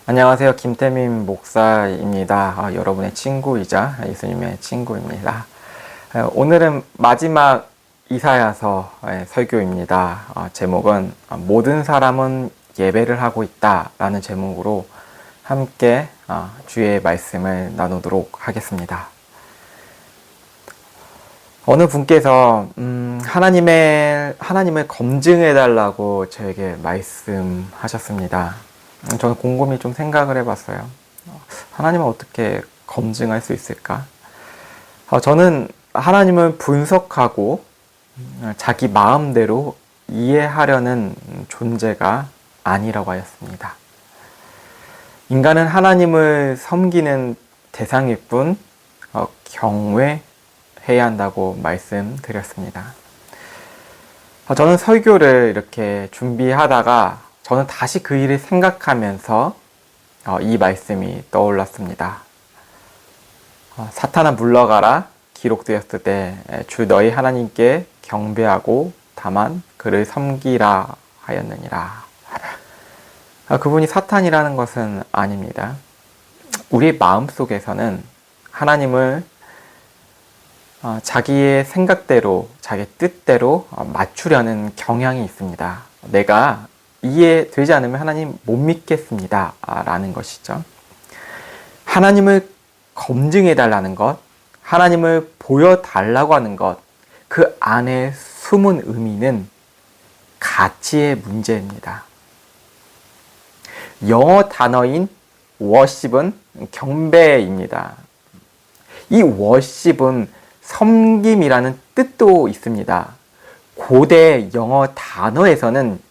안녕하세요. 김태민 목사입니다. 여러분의 친구이자 예수님의 친구입니다. 오늘은 마지막 이사야서 설교입니다. 제목은 모든 사람은 예배를 하고 있다 라는 제목으로 함께 주의 말씀을 나누도록 하겠습니다. 어느 분께서 하나님을 검증해 달라고 저에게 말씀하셨습니다. 저는 곰곰이 좀 생각을 해봤어요. 하나님을 어떻게 검증할 수 있을까? 저는 하나님을 분석하고 자기 마음대로 이해하려는 존재가 아니라고 하였습니다. 인간은 하나님을 섬기는 대상일 뿐 경외해야 한다고 말씀드렸습니다. 저는 설교를 이렇게 준비하다가 저는 다시 그 일을 생각하면서 이 말씀이 떠올랐습니다. 사탄아 물러가라 기록되었을 때 주 너희 하나님께 경배하고 다만 그를 섬기라 하였느니라. 그분이 사탄이라는 것은 아닙니다. 우리 마음속에서는 하나님을 자기의 생각대로 자기 뜻대로 맞추려는 경향이 있습니다. 내가 이해되지 않으면 하나님 못 믿겠습니다 라는 것이죠. 하나님을 검증해 달라는 것, 하나님을 보여달라고 하는 것, 그 안에 숨은 의미는 가치의 문제입니다. 영어 단어인 worship은 경배입니다. 이 worship은 섬김이라는 뜻도 있습니다. 고대 영어 단어에서는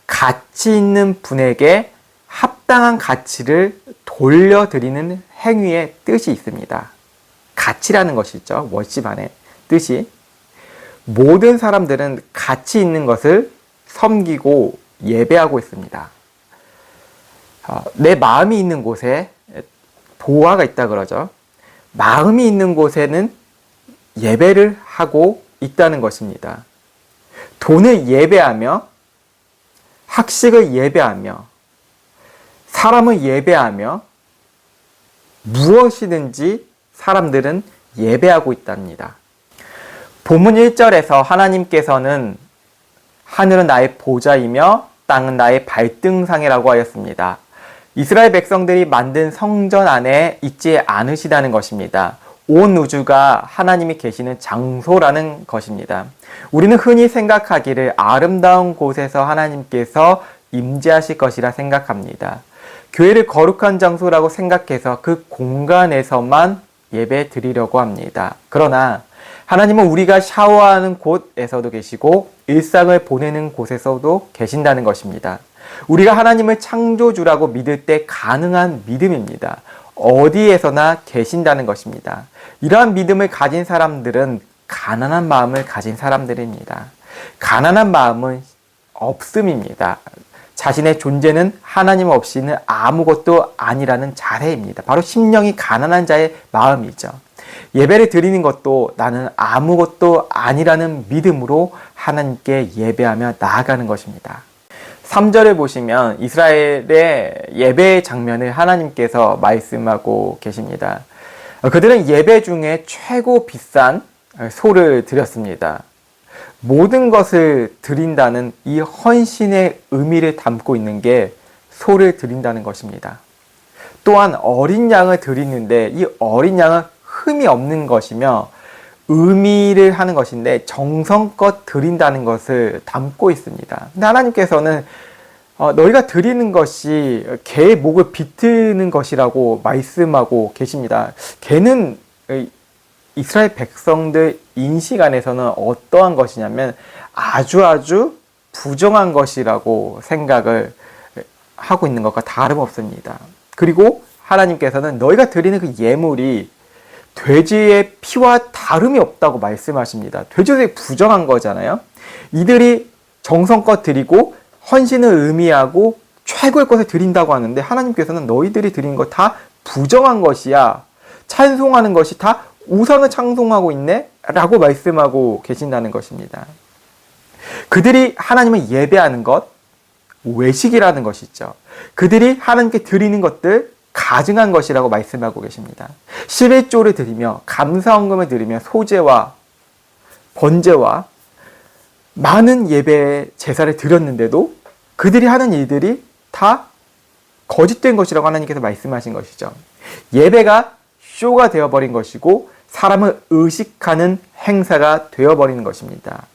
가치 있는 분에게 합당한 가치를 돌려드리는 행위의 뜻이 있습니다. 가치라는 것이죠. 워십 안에 뜻이. 모든 사람들은 가치 있는 것을 섬기고 예배하고 있습니다. 내 마음이 있는 곳에 보화가 있다 그러죠. 마음이 있는 곳에는 예배를 하고 있다는 것입니다. 돈을 예배하며 학식을 예배하며 사람을 예배하며 무엇이든지 사람들은 예배하고 있답니다. 본문 1절에서 하나님께서는 하늘은 나의 보좌이며 땅은 나의 발등상이라고 하였습니다. 이스라엘 백성들이 만든 성전 안에 있지 않으시다는 것입니다. 온 우주가 하나님이 계시는 장소라는 것입니다. 우리는 흔히 생각하기를 아름다운 곳에서 하나님께서 임재하실 것이라 생각합니다. 교회를 거룩한 장소라고 생각해서 그 공간에서만 예배 드리려고 합니다. 그러나 하나님은 우리가 샤워하는 곳에서도 계시고 일상을 보내는 곳에서도 계신다는 것입니다. 우리가 하나님을 창조주라고 믿을 때 가능한 믿음입니다. 어디에서나 계신다는 것입니다. 이러한 믿음을 가진 사람들은 가난한 마음을 가진 사람들입니다. 가난한 마음은 없음입니다. 자신의 존재는 하나님 없이는 아무것도 아니라는 자세입니다. 바로 심령이 가난한 자의 마음이죠. 예배를 드리는 것도 나는 아무것도 아니라는 믿음으로 하나님께 예배하며 나아가는 것입니다. 3절을 보시면 이스라엘의 예배 장면을 하나님께서 말씀하고 계십니다. 그들은 예배 중에 최고 비싼 소를 드렸습니다. 모든 것을 드린다는 이 헌신의 의미를 담고 있는 게 소를 드린다는 것입니다. 또한 어린 양을 드리는데 이 어린 양은 흠이 없는 것이며 의미를 하는 것인데 정성껏 드린다는 것을 담고 있습니다. 근데 하나님께서는 너희가 드리는 것이 개의 목을 비트는 것이라고 말씀하고 계십니다. 개는 이스라엘 백성들 인식 안에서는 어떠한 것이냐면 아주 부정한 것이라고 생각을 하고 있는 것과 다름없습니다. 그리고 하나님께서는 너희가 드리는 그 예물이 돼지의 피와 다름이 없다고 말씀하십니다. 돼지가 되게 부정한 거잖아요. 이들이 정성껏 드리고 헌신을 의미하고 최고의 것을 드린다고 하는데 하나님께서는 너희들이 드린 것 다 부정한 것이야. 찬송하는 것이 다 우상을 찬송하고 있네? 라고 말씀하고 계신다는 것입니다. 그들이 하나님을 예배하는 것, 외식이라는 것이죠. 그들이 하나님께 드리는 것들 가증한 것이라고 말씀하고 계십니다. 11조를 드리며 감사헌금을 드리며 소제와 번제와 많은 예배 제사를 드렸는데도 그들이 하는 일들이 다 거짓된 것이라고 하나님께서 말씀하신 것이죠. 예배가 쇼가 되어버린 것이고 사람을 의식하는 행사가 되어버리는 것입니다.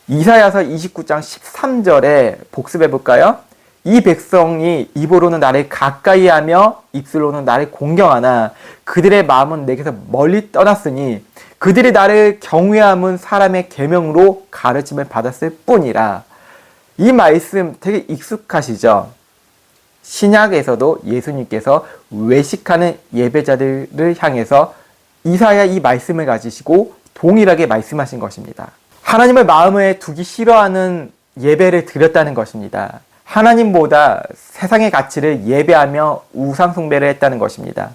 이사야서 29장 13절에 복습해 볼까요? 이 백성이 입으로는 나를 가까이 하며 입술로는 나를 공경하나 그들의 마음은 내게서 멀리 떠났으니 그들이 나를 경외함은 사람의 계명으로 가르침을 받았을 뿐이라. 이 말씀 되게 익숙하시죠? 신약에서도 예수님께서 외식하는 예배자들을 향해서 이사야 이 말씀을 가지시고 동일하게 말씀하신 것입니다. 하나님을 마음에 두기 싫어하는 예배를 드렸다는 것입니다. 하나님보다 세상의 가치를 예배하며 우상 숭배를 했다는 것입니다.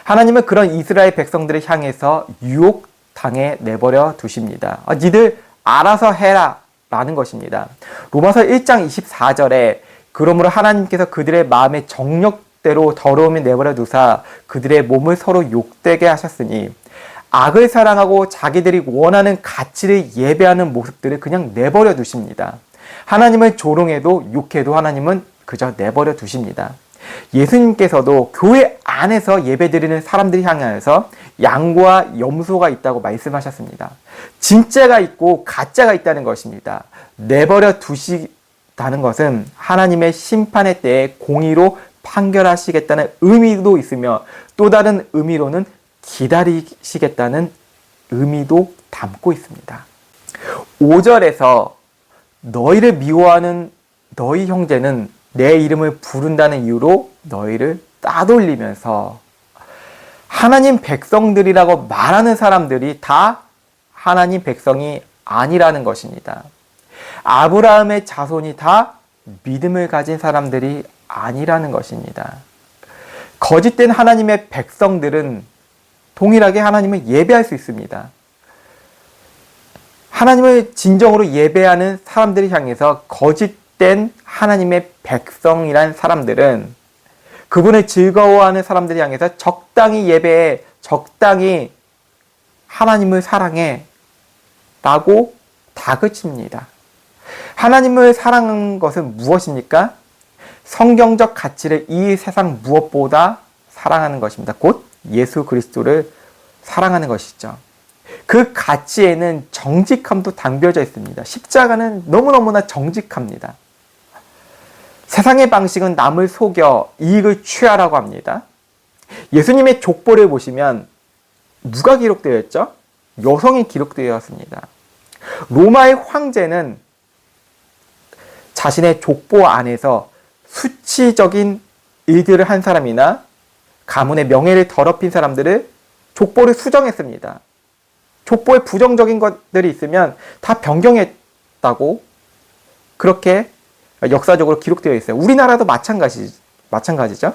하나님은 그런 이스라엘 백성들을 향해서 유혹당해 내버려 두십니다. 니들 알아서 해라 라는 것입니다. 로마서 1장 24절에 그러므로 하나님께서 그들의 마음의 정욕대로 더러움을 내버려 두사 그들의 몸을 서로 욕되게 하셨으니 악을 사랑하고 자기들이 원하는 가치를 예배하는 모습들을 그냥 내버려 두십니다. 하나님을 조롱해도 욕해도 하나님은 그저 내버려 두십니다. 예수님께서도 교회 안에서 예배드리는 사람들이 향하여서 양과 염소가 있다고 말씀하셨습니다. 진짜가 있고 가짜가 있다는 것입니다. 내버려 두시다는 것은 하나님의 심판의 때에 공의로 판결하시겠다는 의미도 있으며 또 다른 의미로는 기다리시겠다는 의미도 담고 있습니다. 5절에서 너희를 미워하는 너희 형제는 내 이름을 부른다는 이유로 너희를 따돌리면서 하나님 백성들이라고 말하는 사람들이 다 하나님 백성이 아니라는 것입니다. 아브라함의 자손이 다 믿음을 가진 사람들이 아니라는 것입니다. 거짓된 하나님의 백성들은 동일하게 하나님을 예배할 수 있습니다. 하나님을 진정으로 예배하는 사람들을 향해서 거짓된 하나님의 백성이란 사람들은 그분을 즐거워하는 사람들을 향해서 적당히 예배해, 적당히 하나님을 사랑해 라고 다그칩니다. 하나님을 사랑하는 것은 무엇입니까? 성경적 가치를 이 세상 무엇보다 사랑하는 것입니다. 곧 예수 그리스도를 사랑하는 것이죠. 그 가치에는 정직함도 담겨져 있습니다. 십자가는 너무너무나 정직합니다. 세상의 방식은 남을 속여 이익을 취하라고 합니다. 예수님의 족보를 보시면 누가 기록되어 있죠? 여성이 기록되었습니다. 로마의 황제는 자신의 족보 안에서 수치적인 일들을 한 사람이나 가문의 명예를 더럽힌 사람들을 족보를 수정했습니다. 족보에 부정적인 것들이 있으면 다 변경했다고 그렇게 역사적으로 기록되어 있어요. 우리나라도 마찬가지죠.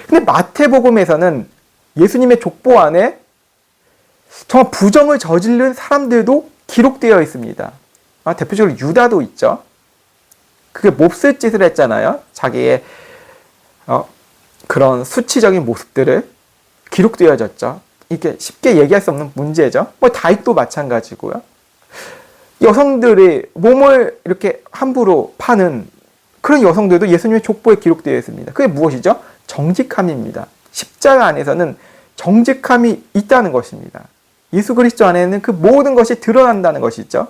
근데 마태복음에서는 예수님의 족보 안에 정말 부정을 저지른 사람들도 기록되어 있습니다. 대표적으로 유다도 있죠. 그게 몹쓸 짓을 했잖아요. 자기의 그런 수치적인 모습들을 기록되어졌죠. 이게 쉽게 얘기할 수 없는 문제죠. 다윗도 마찬가지고요. 여성들이 몸을 이렇게 함부로 파는 그런 여성들도 예수님의 족보에 기록되어 있습니다. 그게 무엇이죠? 정직함입니다. 십자가 안에서는 정직함이 있다는 것입니다. 예수 그리스도 안에는 그 모든 것이 드러난다는 것이죠.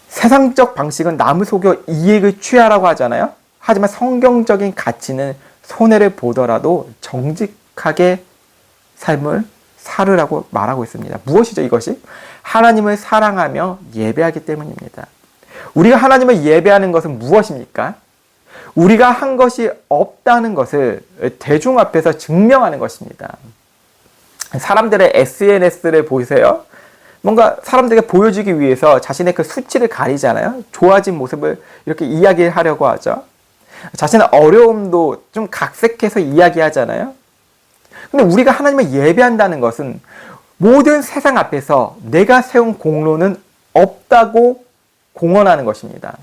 세상적 방식은 남을 속여 이익을 취하라고 하잖아요. 하지만 성경적인 가치는 손해를 보더라도 정직하게 삶을 살으라고 말하고 있습니다. 무엇이죠 이것이? 하나님을 사랑하며 예배하기 때문입니다. 우리가 하나님을 예배하는 것은 무엇입니까? 우리가 한 것이 없다는 것을 대중 앞에서 증명하는 것입니다. 사람들의 SNS를 보세요. 뭔가 사람들에게 보여주기 위해서 자신의 그 수치를 가리잖아요. 좋아진 모습을 이렇게 이야기하려고 하죠. 자신의 어려움도 좀 각색해서 이야기하잖아요. 근데 우리가 하나님을 예배한다는 것은 모든 세상 앞에서 내가 세운 공로는 없다고 공언하는 것입니다.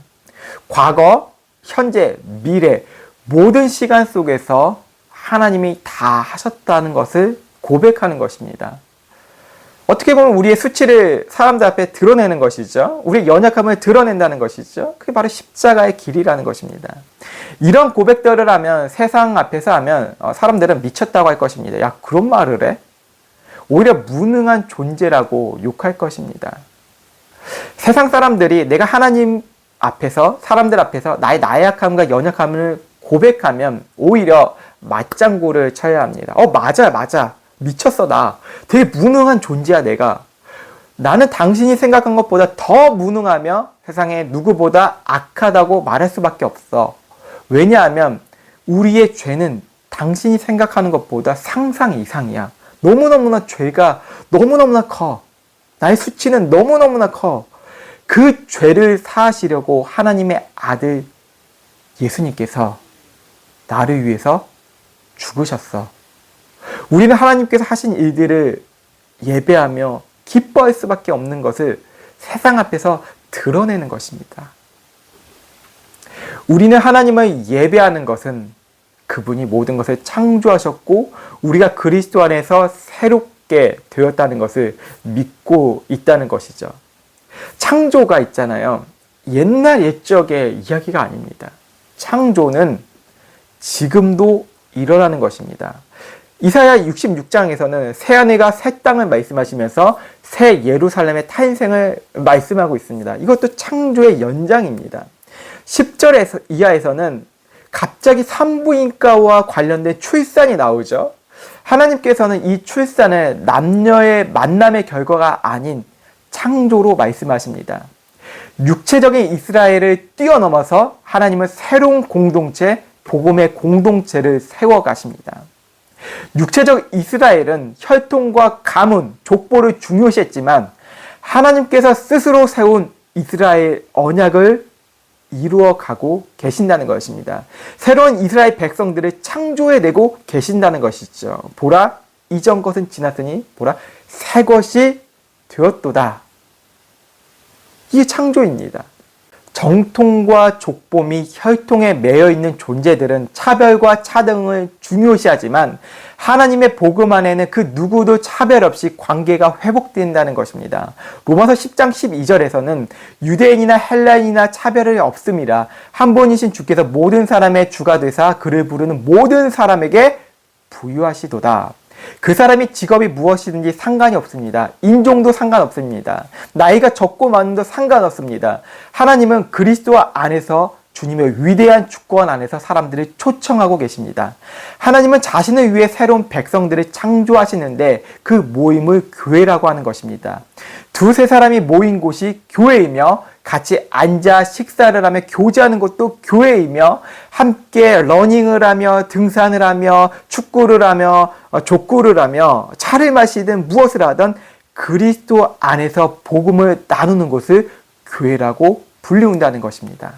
과거, 현재, 미래 모든 시간 속에서 하나님이 다 하셨다는 것을 고백하는 것입니다. 어떻게 보면 우리의 수치를 사람들 앞에 드러내는 것이죠. 우리의 연약함을 드러낸다는 것이죠. 그게 바로 십자가의 길이라는 것입니다. 이런 고백들을 하면, 세상 앞에서 하면 사람들은 미쳤다고 할 것입니다. 야, 그런 말을 해? 오히려 무능한 존재라고 욕할 것입니다. 세상 사람들이 내가 하나님 앞에서, 사람들 앞에서 나의 나약함과 연약함을 고백하면 오히려 맞장구를 쳐야 합니다. 맞아. 미쳤어, 나. 되게 무능한 존재야, 내가. 나는 당신이 생각한 것보다 더 무능하며 세상에 누구보다 악하다고 말할 수밖에 없어. 왜냐하면 우리의 죄는 당신이 생각하는 것보다 상상 이상이야. 너무너무나 죄가 너무너무나 커. 나의 수치는 너무너무나 커. 그 죄를 사하시려고 하나님의 아들 예수님께서 나를 위해서 죽으셨어. 우리는 하나님께서 하신 일들을 예배하며 기뻐할 수밖에 없는 것을 세상 앞에서 드러내는 것입니다. 우리는 하나님을 예배하는 것은 그분이 모든 것을 창조하셨고 우리가 그리스도 안에서 새롭게 되었다는 것을 믿고 있다는 것이죠. 창조가 있잖아요. 옛날 옛적의 이야기가 아닙니다. 창조는 지금도 일어나는 것입니다. 이사야 66장에서는 새하늘과 새 땅을 말씀하시면서 새 예루살렘의 탄생을 말씀하고 있습니다. 이것도 창조의 연장입니다. 10절 이하에서는 갑자기 산부인과와 관련된 출산이 나오죠. 하나님께서는 이 출산을 남녀의 만남의 결과가 아닌 창조로 말씀하십니다. 육체적인 이스라엘을 뛰어넘어서 하나님은 새로운 공동체, 복음의 공동체를 세워가십니다. 육체적 이스라엘은 혈통과 가문, 족보를 중요시했지만 하나님께서 스스로 세운 이스라엘 언약을 이루어가고 계신다는 것입니다. 새로운 이스라엘 백성들을 창조해내고 계신다는 것이죠. 보라, 이전 것은 지났으니 보라, 새 것이 되었도다. 이게 창조입니다. 정통과 족보 및 혈통에 매여 있는 존재들은 차별과 차등을 중요시하지만 하나님의 복음 안에는 그 누구도 차별 없이 관계가 회복된다는 것입니다. 로마서 10장 12절에서는 유대인이나 헬라인이나 차별이 없음이라 한 분이신 주께서 모든 사람의 주가 되사 그를 부르는 모든 사람에게 부유하시도다. 그 사람이 직업이 무엇이든지 상관이 없습니다. 인종도 상관없습니다. 나이가 적고 많음도 상관없습니다. 하나님은 그리스도 안에서 주님의 위대한 주권 안에서 사람들을 초청하고 계십니다. 하나님은 자신을 위해 새로운 백성들을 창조하시는데 그 모임을 교회라고 하는 것입니다. 두세 사람이 모인 곳이 교회이며 같이 앉아 식사를 하며 교제하는 것도 교회이며 함께 러닝을 하며 등산을 하며 축구를 하며 족구를 하며 차를 마시든 무엇을 하든 그리스도 안에서 복음을 나누는 것을 교회라고 불리운다는 것입니다.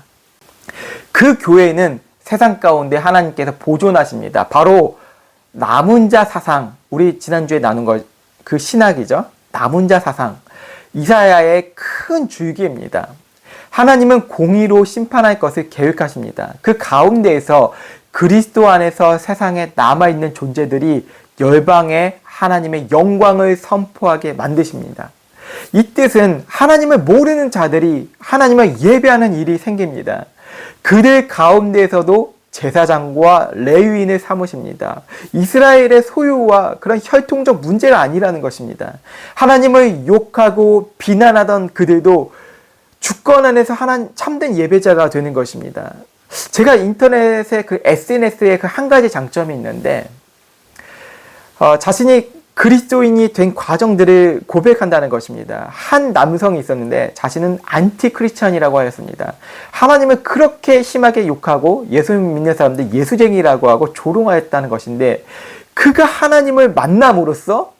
그 교회는 세상 가운데 하나님께서 보존하십니다. 바로 남은 자 사상, 우리 지난주에 나눈 그 신학이죠. 남은 자 사상, 이사야의 큰 줄기입니다. 하나님은 공의로 심판할 것을 계획하십니다. 그 가운데에서 그리스도 안에서 세상에 남아있는 존재들이 열방에 하나님의 영광을 선포하게 만드십니다. 이 뜻은 하나님을 모르는 자들이 하나님을 예배하는 일이 생깁니다. 그들 가운데에서도 제사장과 레위인을 삼으십니다. 이스라엘의 소유와 그런 혈통적 문제가 아니라는 것입니다. 하나님을 욕하고 비난하던 그들도 주권 안에서 참된 예배자가 되는 것입니다. 제가 인터넷에 그 SNS에 그 한 가지 장점이 있는데 자신이 그리스도인이 된 과정들을 고백한다는 것입니다. 한 남성이 있었는데 자신은 안티 크리스천이라고 하였습니다. 하나님을 그렇게 심하게 욕하고 예수 믿는 사람들 예수쟁이라고 하고 조롱하였다는 것인데 그가 하나님을 만남으로써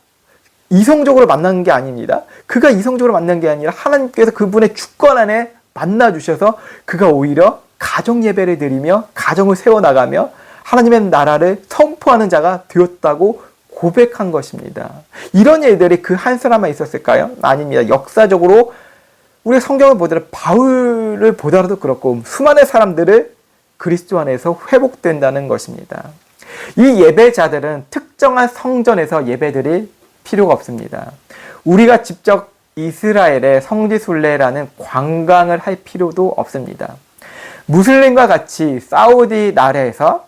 이성적으로 만난 게 아닙니다. 그가 이성적으로 만난 게 아니라 하나님께서 그분의 주권 안에 만나주셔서 그가 오히려 가정 예배를 드리며 가정을 세워나가며 하나님의 나라를 선포하는 자가 되었다고 고백한 것입니다. 이런 일들이 그 한 사람만 있었을까요? 아닙니다. 역사적으로 우리가 성경을 보더라도 바울을 보더라도 그렇고 수많은 사람들을 그리스도 안에서 회복된다는 것입니다. 이 예배자들은 특정한 성전에서 예배드릴 필요가 없습니다. 우리가 직접 이스라엘의 성지순례라는 관광을 할 필요도 없습니다. 무슬림과 같이 사우디 나라에서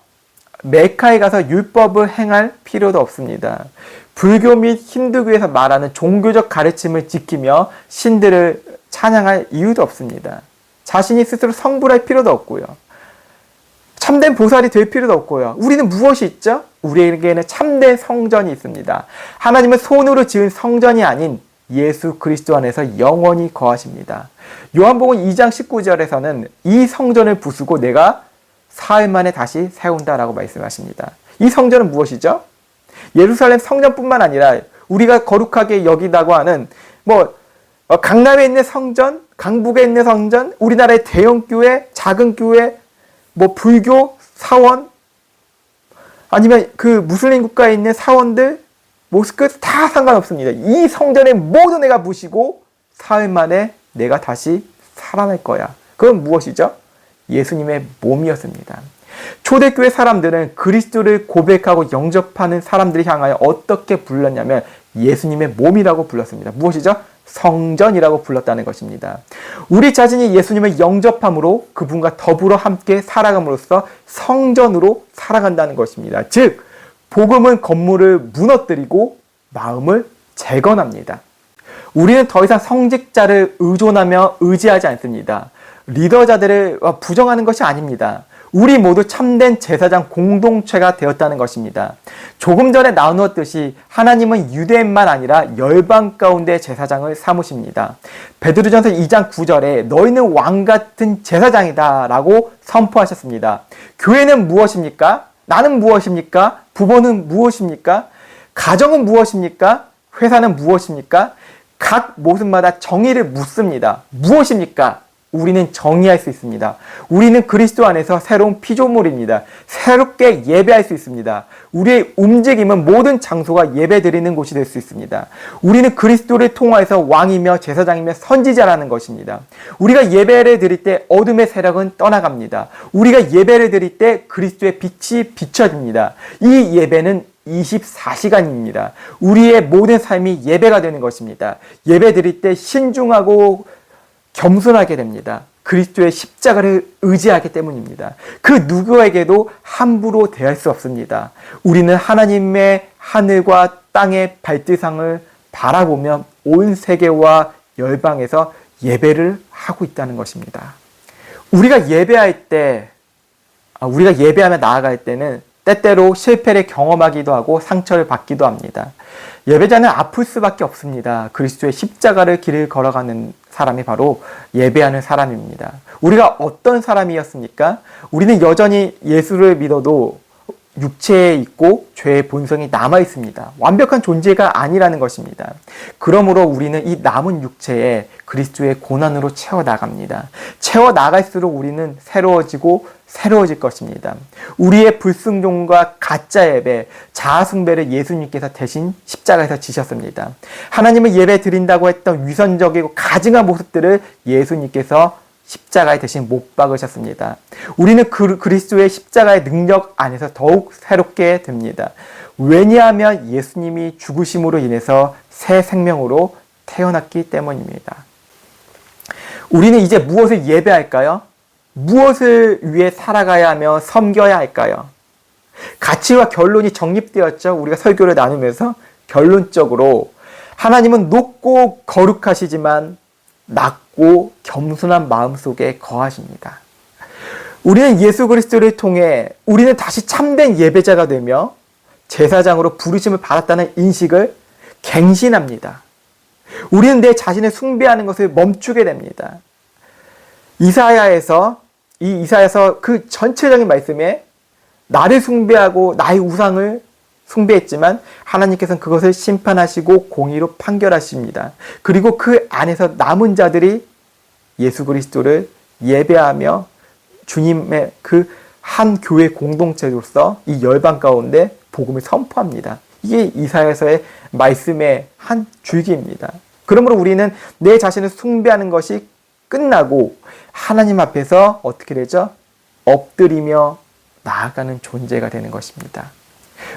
메카에 가서 율법을 행할 필요도 없습니다. 불교 및 힌두교에서 말하는 종교적 가르침을 지키며 신들을 찬양할 이유도 없습니다. 자신이 스스로 성불할 필요도 없고요. 참된 보살이 될 필요도 없고요. 우리는 무엇이 있죠? 우리에게는 참된 성전이 있습니다. 하나님은 손으로 지은 성전이 아닌 예수 그리스도 안에서 영원히 거하십니다. 요한복음 2장 19절에서는 이 성전을 부수고 내가 사흘 만에 다시 세운다라고 말씀하십니다. 이 성전은 무엇이죠? 예루살렘 성전뿐만 아니라 우리가 거룩하게 여기다고 하는 강남에 있는 성전, 강북에 있는 성전, 우리나라의 대형 교회, 작은 교회, 불교 사원, 아니면 그 무슬림 국가에 있는 사원들, 모스크 다 상관없습니다. 이 성전의 모든 내가 부시고 사흘 만에 내가 다시 살아날 거야. 그건 무엇이죠? 예수님의 몸이었습니다. 초대교회 사람들은 그리스도를 고백하고 영접하는 사람들을 향하여 어떻게 불렀냐면 예수님의 몸이라고 불렀습니다. 무엇이죠? 성전이라고 불렀다는 것입니다. 우리 자신이 예수님을 영접함으로 그분과 더불어 함께 살아감으로써 성전으로 살아간다는 것입니다. 즉, 복음은 건물을 무너뜨리고 마음을 재건합니다. 우리는 더 이상 성직자를 의존하며 의지하지 않습니다. 리더자들을 부정하는 것이 아닙니다. 우리 모두 참된 제사장 공동체가 되었다는 것입니다. 조금 전에 나누었듯이 하나님은 유대인만 아니라 열방 가운데 제사장을 삼으십니다. 베드로전서 2장 9절에 너희는 왕같은 제사장이다 라고 선포하셨습니다. 교회는 무엇입니까? 나는 무엇입니까? 부모는 무엇입니까? 가정은 무엇입니까? 회사는 무엇입니까? 각 모습마다 정의를 묻습니다. 무엇입니까? 우리는 정의할 수 있습니다. 우리는 그리스도 안에서 새로운 피조물입니다. 새롭게 예배할 수 있습니다. 우리의 움직임은 모든 장소가 예배드리는 곳이 될 수 있습니다. 우리는 그리스도를 통하여서 왕이며 제사장이며 선지자라는 것입니다. 우리가 예배를 드릴 때 어둠의 세력은 떠나갑니다. 우리가 예배를 드릴 때 그리스도의 빛이 비춰집니다. 이 예배는 24시간입니다. 우리의 모든 삶이 예배가 되는 것입니다. 예배 드릴 때 신중하고 겸손하게 됩니다. 그리스도의 십자가를 의지하기 때문입니다. 그 누구에게도 함부로 대할 수 없습니다. 우리는 하나님의 하늘과 땅의 발등상을 바라보며 온 세계와 열방에서 예배를 하고 있다는 것입니다. 우리가 예배하며 나아갈 때는 때때로 실패를 경험하기도 하고 상처를 받기도 합니다. 예배자는 아플 수밖에 없습니다. 그리스도의 십자가를 길을 걸어가는 사람이 바로 예배하는 사람입니다. 우리가 어떤 사람이었습니까? 우리는 여전히 예수를 믿어도 육체에 있고 죄의 본성이 남아 있습니다. 완벽한 존재가 아니라는 것입니다. 그러므로 우리는 이 남은 육체에 그리스도의 고난으로 채워나갑니다. 채워나갈수록 우리는 새로워질 것입니다. 우리의 불순종과 가짜 예배, 자아숭배를 예수님께서 대신 십자가에서 지셨습니다. 하나님을 예배 드린다고 했던 위선적이고 가증한 모습들을 예수님께서 십자가에 대신 못 박으셨습니다. 우리는 그리스도의 십자가의 능력 안에서 더욱 새롭게 됩니다. 왜냐하면 예수님이 죽으심으로 인해서 새 생명으로 태어났기 때문입니다. 우리는 이제 무엇을 예배할까요? 무엇을 위해 살아가야 하며 섬겨야 할까요? 가치와 결론이 정립되었죠. 우리가 설교를 나누면서 결론적으로 하나님은 높고 거룩하시지만 낮고 겸손한 마음 속에 거하십니다. 우리는 예수 그리스도를 통해 우리는 다시 참된 예배자가 되며 제사장으로 부르심을 받았다는 인식을 갱신합니다. 우리는 내 자신을 숭배하는 것을 멈추게 됩니다. 이사야서 그 전체적인 말씀에 나를 숭배하고 나의 우상을 숭배했지만 하나님께서는 그것을 심판하시고 공의로 판결하십니다. 그리고 그 안에서 남은 자들이 예수 그리스도를 예배하며 주님의 그 한 교회 공동체로서 이 열방 가운데 복음을 선포합니다. 이게 이사야서의 말씀의 한 줄기입니다. 그러므로 우리는 내 자신을 숭배하는 것이 끝나고 하나님 앞에서 어떻게 되죠? 엎드리며 나아가는 존재가 되는 것입니다.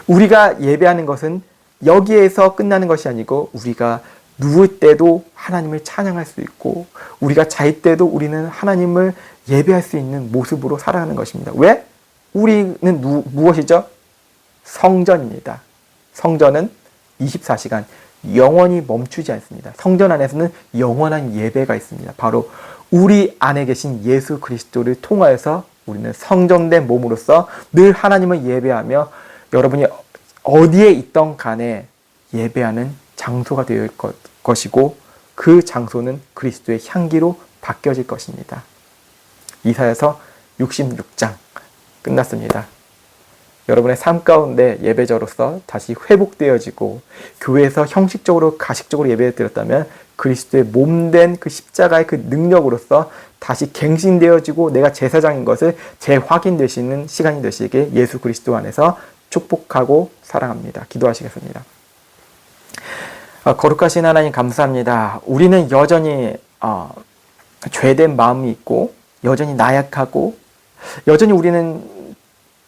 우리가 예배하는 것은 여기에서 끝나는 것이 아니고 우리가 누울 때도 하나님을 찬양할 수 있고 우리가 잘 때도 우리는 하나님을 예배할 수 있는 모습으로 살아가는 것입니다. 왜? 우리는 무엇이죠? 성전입니다. 성전은 24시간 영원히 멈추지 않습니다. 성전 안에서는 영원한 예배가 있습니다. 바로 우리 안에 계신 예수 그리스도를 통하여서 우리는 성전된 몸으로서 늘 하나님을 예배하며 여러분이 어디에 있던 간에 예배하는 장소가 되어 것이고 그 장소는 그리스도의 향기로 바뀌어질 것입니다. 이사야서 66장 끝났습니다. 여러분의 삶 가운데 예배자로서 다시 회복되어지고 교회에서 형식적으로 가식적으로 예배를 드렸다면 그리스도의 몸된 그 십자가의 그 능력으로서 다시 갱신되어지고 내가 제사장인 것을 재확인되시는 시간이 되시게 예수 그리스도 안에서 축복하고 사랑합니다. 기도하시겠습니다. 거룩하신 하나님 감사합니다. 우리는 여전히 죄된 마음이 있고 여전히 나약하고 여전히 우리는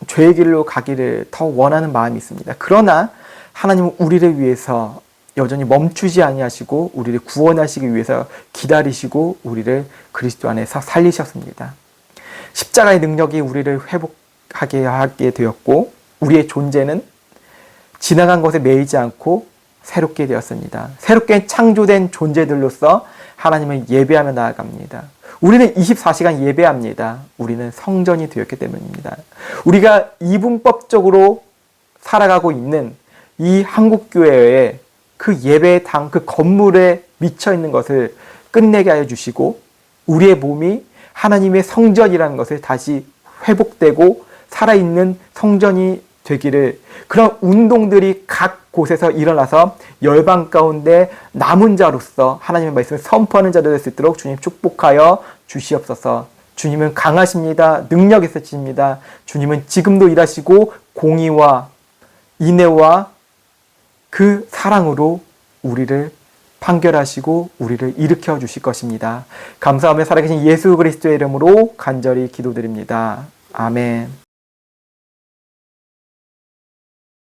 죄의 길로 가기를 더 원하는 마음이 있습니다. 그러나 하나님은 우리를 위해서 여전히 멈추지 아니하시고 우리를 구원하시기 위해서 기다리시고 우리를 그리스도 안에서 살리셨습니다. 십자가의 능력이 우리를 회복하게 하게 되었고 우리의 존재는 지나간 것에 매이지 않고 새롭게 되었습니다. 새롭게 창조된 존재들로서 하나님을 예배하며 나아갑니다. 우리는 24시간 예배합니다. 우리는 성전이 되었기 때문입니다. 우리가 이분법적으로 살아가고 있는 이 한국교회의 그 예배당, 그 건물에 미쳐 있는 것을 끝내게 하여 주시고 우리의 몸이 하나님의 성전이라는 것을 다시 회복되고 살아있는 성전이 되기를 그런 운동들이 각 곳에서 일어나서 열방 가운데 남은 자로서 하나님의 말씀을 선포하는 자들 될 수 있도록 주님 축복하여 주시옵소서. 주님은 강하십니다. 능력 있으십니다. 주님은 지금도 일하시고 공의와 인애와 그 사랑으로 우리를 판결하시고 우리를 일으켜 주실 것입니다. 감사하며 살아계신 예수 그리스도의 이름으로 간절히 기도드립니다. 아멘.